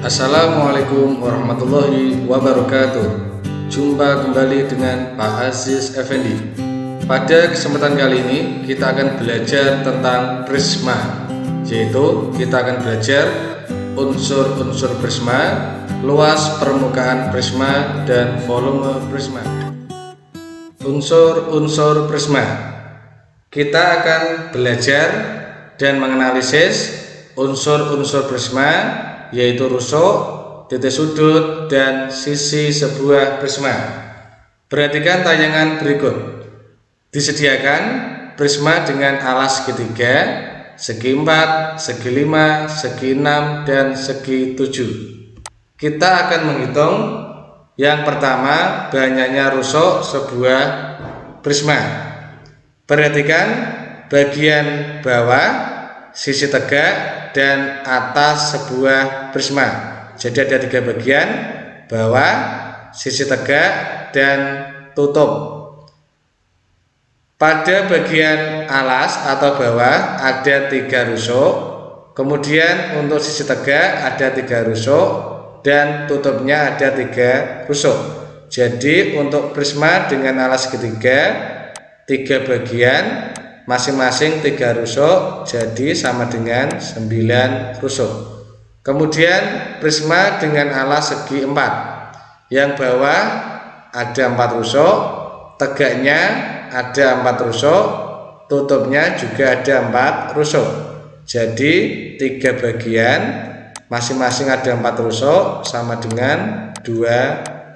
Assalamualaikum warahmatullahi wabarakatuh. Jumpa kembali dengan Pak Aziz Effendi. Pada kesempatan kali ini kita akan belajar tentang prisma, yaitu kita akan belajar unsur-unsur prisma, luas permukaan prisma, dan volume prisma. Unsur-unsur prisma, kita akan belajar dan menganalisis unsur-unsur prisma, yaitu rusuk, titik sudut, dan sisi sebuah prisma. Perhatikan tayangan berikut. Disediakan prisma dengan alas segitiga, segi 4, segi 5, segi 6, dan segi 7. Kita akan menghitung yang pertama, banyaknya rusuk sebuah prisma. Perhatikan bagian bawah, sisi tegak, dan atas sebuah prisma. Jadi ada 3 bagian, bawah, sisi tegak, dan tutup. Pada bagian alas atau bawah ada 3 rusuk, kemudian untuk sisi tegak ada 3 rusuk, dan tutupnya ada 3 rusuk. Jadi untuk prisma dengan alas segitiga 3 bagian, masing-masing 3 rusuk, jadi sama dengan 9 rusuk. Kemudian prisma dengan alas segi 4, yang bawah ada 4 rusuk, tegaknya ada 4 rusuk, tutupnya juga ada 4 rusuk. Jadi 3 bagian, masing-masing ada 4 rusuk, sama dengan 12.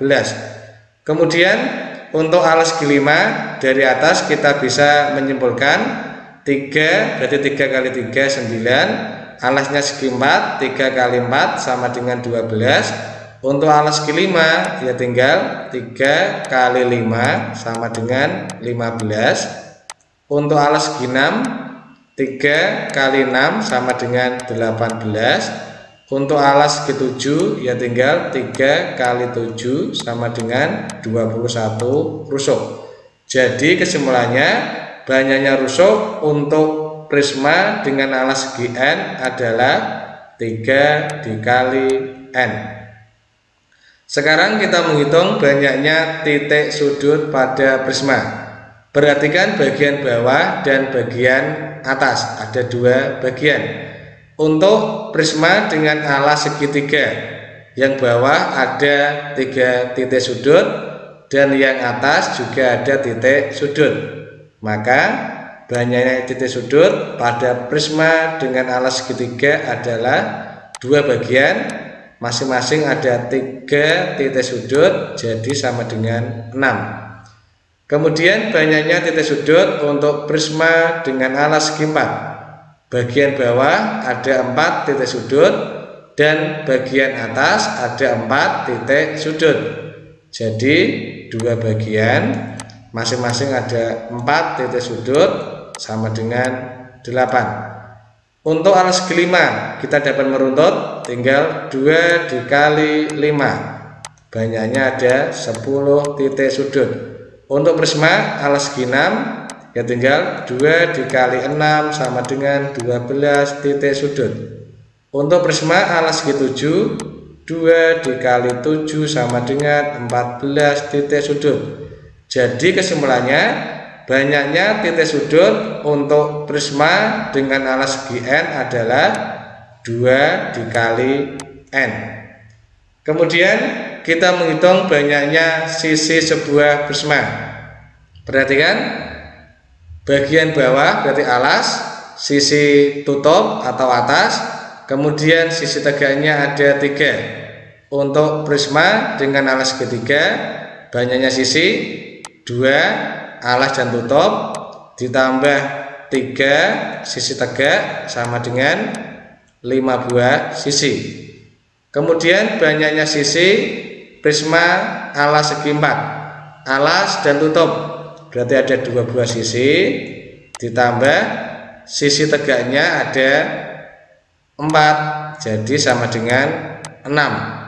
Kemudian untuk alas segi 5 dari atas kita bisa menyimpulkan 3, berarti 3 kali 3 9. Alasnya segi 4, 3 kali 4 sama dengan 12. Untuk alas segi 5 ya tinggal 3 kali 5 sama dengan 15. Untuk alas segi 6, 3 kali 6 sama dengan 18. Untuk alas segi 7 ya tinggal 3 kali 7 sama dengan 21 rusuk. Jadi kesimpulannya, banyaknya rusuk untuk prisma dengan alas segi N adalah 3 dikali N. Sekarang kita menghitung banyaknya titik sudut pada prisma. Perhatikan bagian bawah dan bagian atas, ada 2 bagian. Untuk prisma dengan alas segitiga, yang bawah ada 3 titik sudut dan yang atas juga ada titik sudut. Maka banyaknya titik sudut pada prisma dengan alas segitiga adalah 2 bagian, masing-masing ada 3 titik sudut, jadi sama dengan 6. Kemudian banyaknya titik sudut untuk prisma dengan alas segi 4. Bagian bawah ada 4 titik sudut dan bagian atas ada 4 titik sudut. Jadi 2 bagian, masing-masing ada 4 titik sudut, sama dengan 8. Untuk alas segi 5 kita dapat meruntut, tinggal 2 dikali 5, banyaknya ada 10 titik sudut. Untuk prisma alas segi 6 ya tinggal 2 dikali 6 sama dengan 12 titik sudut. Untuk prisma alas segi 7, 2 dikali 7 sama dengan 14 titik sudut. Jadi kesimpulannya, banyaknya titik sudut untuk prisma dengan alas segi N adalah 2 dikali N. Kemudian kita menghitung banyaknya sisi sebuah prisma. Perhatikan bagian bawah berarti alas, sisi tutup atau atas, kemudian sisi tegaknya ada 3. Untuk prisma dengan alas segitiga, banyaknya sisi 2, alas dan tutup, ditambah 3 sisi tegak sama dengan 5 buah sisi. Kemudian banyaknya sisi prisma alas segi 4, alas dan tutup, berarti ada 2 buah sisi, ditambah sisi tegaknya ada 4, jadi sama dengan 6.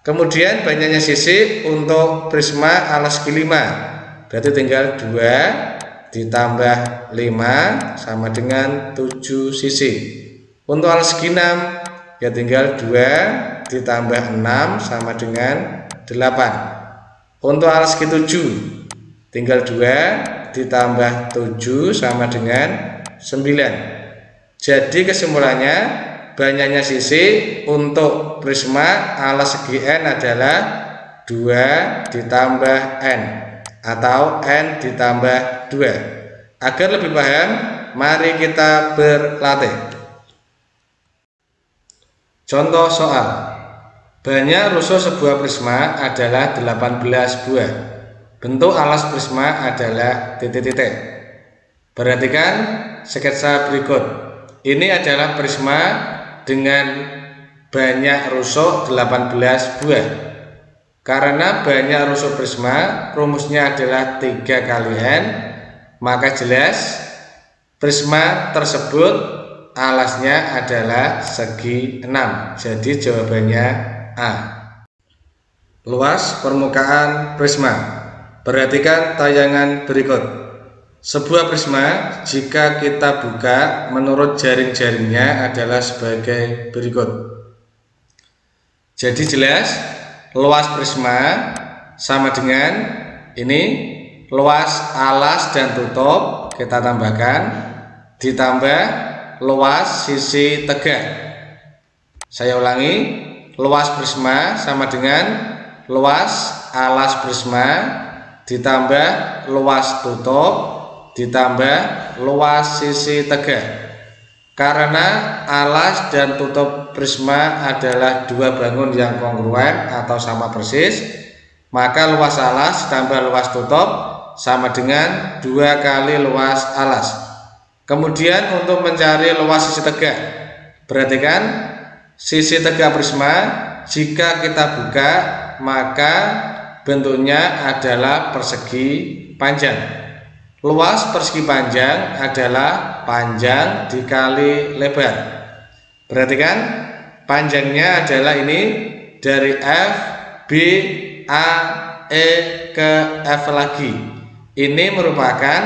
Kemudian banyaknya sisi untuk prisma alas segi 5, berarti tinggal 2 ditambah 5 sama dengan 7 sisi. Untuk alas segi 6 ya tinggal 2 ditambah 6 sama dengan 8. Untuk alas segi 7 tinggal 2 ditambah 7 sama dengan 9. Jadi kesimpulannya, banyaknya sisi untuk prisma alas segi n adalah 2 ditambah n atau n ditambah 2. Agar lebih paham, mari kita berlatih. Contoh soal. Banyak rusuk sebuah prisma adalah 18 buah. Bentuk alas prisma adalah titik-titik. Perhatikan sketsa berikut. Ini adalah prisma dengan banyak rusuk 18 buah. Karena banyak rusuk prisma, rumusnya adalah 3 kali n, maka jelas prisma tersebut alasnya adalah segi 6. Jadi jawabannya A. Luas permukaan prisma. Perhatikan tayangan berikut. Sebuah prisma jika kita buka menurut jaring-jaringnya adalah sebagai berikut. Jadi jelas luas prisma sama dengan ini, luas alas dan tutup kita tambahkan ditambah luas sisi tegak. Saya ulangi, luas prisma sama dengan luas alas prisma ditambah luas tutup ditambah luas sisi tegak. Karena alas dan tutup prisma adalah dua bangun yang kongruen atau sama persis, maka luas alas tambah luas tutup sama dengan 2 kali luas alas. Kemudian untuk mencari luas sisi tegak, perhatikan sisi tegak prisma jika kita buka maka bentuknya adalah persegi panjang. Luas persegi panjang adalah panjang dikali lebar. Perhatikan panjangnya adalah ini dari F, B, A, E ke F lagi. Ini merupakan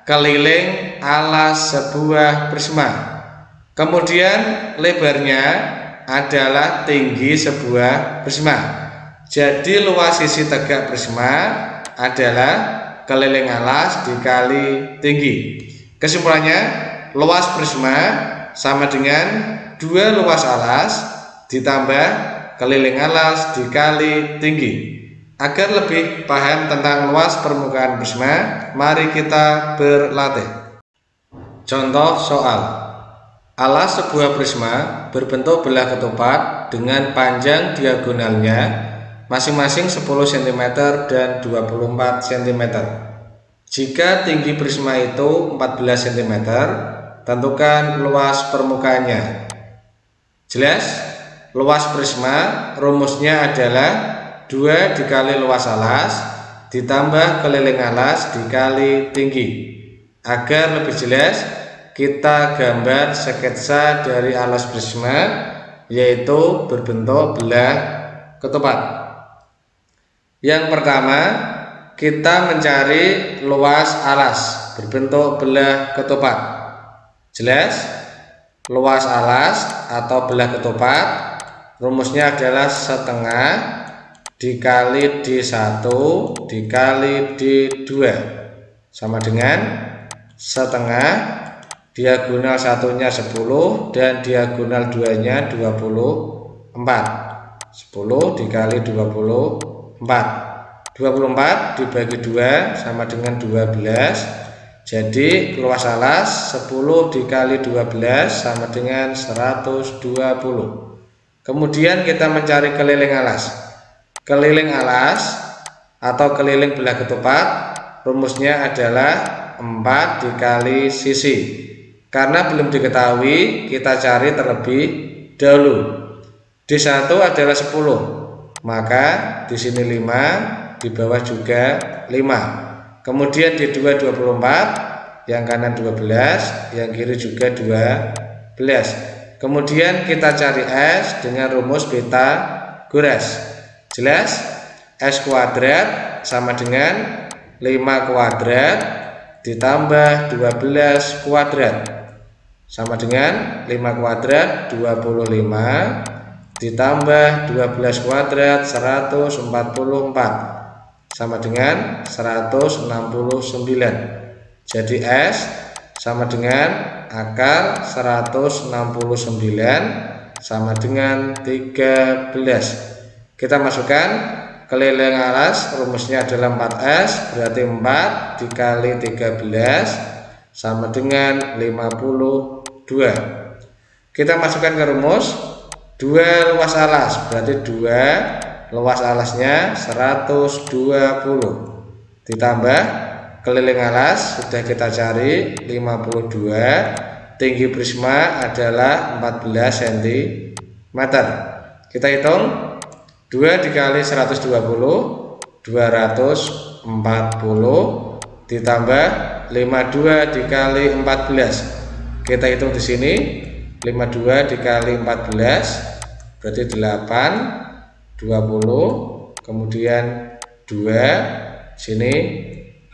keliling alas sebuah prisma. Kemudian lebarnya adalah tinggi sebuah prisma. Jadi luas sisi tegak prisma adalah keliling alas dikali tinggi. Kesimpulannya, luas prisma sama dengan 2 luas alas ditambah keliling alas dikali tinggi. Agar lebih paham tentang luas permukaan prisma, mari kita berlatih. Contoh soal. Alas sebuah prisma berbentuk belah ketupat dengan panjang diagonalnya masing-masing 10 cm dan 24 cm. Jika tinggi prisma itu 14 cm, tentukan luas permukaannya. Jelas, luas prisma rumusnya adalah 2 dikali luas alas ditambah keliling alas dikali tinggi. Agar lebih jelas, kita gambar sketsa dari alas prisma, yaitu berbentuk belah ketupat. Yang pertama, kita mencari luas alas berbentuk belah ketupat. Jelas, luas alas atau belah ketupat rumusnya adalah setengah dikali D1 dikali D2 sama dengan setengah diagonal satunya 10 dan diagonal 2 nya 24. 10 dikali 24 dibagi 2 sama dengan 12. Jadi luas alas 10 dikali 12 sama dengan 120. Kemudian kita mencari keliling alas. Keliling alas atau keliling belah ketupat rumusnya adalah 4 dikali sisi. Karena belum diketahui, kita cari terlebih dahulu. D1 adalah 10, maka di sini 5, di bawah juga 5. Kemudian D2 24, yang kanan 12, yang kiri juga 12. Kemudian kita cari S dengan rumus Pythagoras. Jelas, S kuadrat sama dengan 5 kuadrat ditambah 12 kuadrat sama dengan 5 kuadrat 25 ditambah 12 kuadrat 144 sama dengan 169. Jadi S sama dengan akar 169 sama dengan 13. Kita masukkan keliling alas, rumusnya adalah 4S, berarti 4 dikali 13 sama dengan 52. Kita masukkan ke rumus 2 luas alas, berarti 2 luas alasnya 120 ditambah keliling alas sudah kita cari 52, tinggi prisma adalah 14 cm. Kita hitung 2 dikali 120 240 ditambah 52 dikali 14. Kita hitung di sini 52 dikali 14 berarti 8, 20, kemudian 2, sini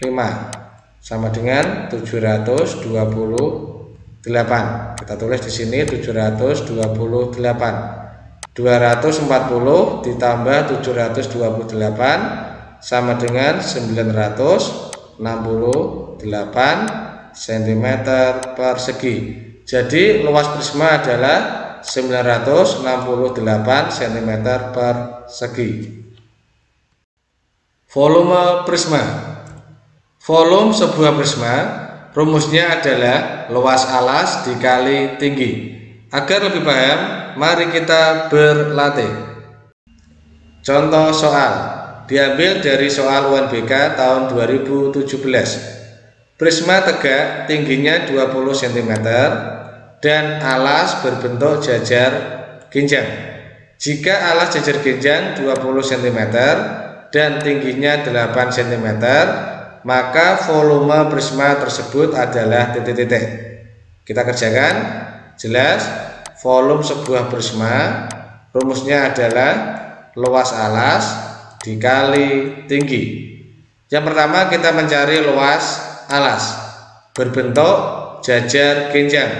5 sama dengan 728. Kita tulis di sini 728. 240 ditambah 728 sama dengan 968 cm persegi. Jadi luas prisma adalah 968 cm persegi. Volume prisma. Volume sebuah prisma rumusnya adalah luas alas dikali tinggi. Agar lebih paham, mari kita berlatih. Contoh soal diambil dari soal UNBK tahun 2017. Prisma tegak tingginya 20 cm dan alas berbentuk jajar genjang. Jika alas jajar genjang 20 cm dan tingginya 8 cm, maka volume prisma tersebut adalah titik-titik. Kita kerjakan. Jelas, volume sebuah prisma rumusnya adalah luas alas dikali tinggi. Yang pertama kita mencari luas alas berbentuk jajar genjang.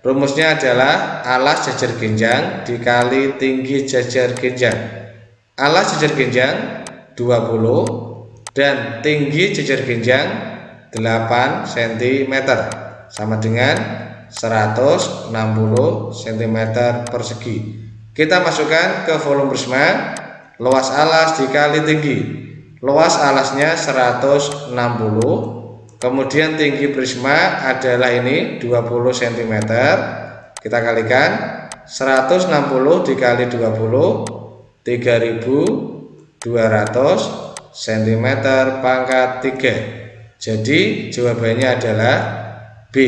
Rumusnya adalah alas jajar genjang dikali tinggi jajar genjang. Alas jajar genjang 20 dan tinggi jajar genjang 8 cm sama dengan 160 cm persegi. Kita masukkan ke volume prisma luas alas dikali tinggi. Luas alasnya 160, kemudian tinggi prisma adalah ini 20 cm. Kita kalikan 160 dikali 20 3200 cm pangkat 3. Jadi jawabannya adalah B.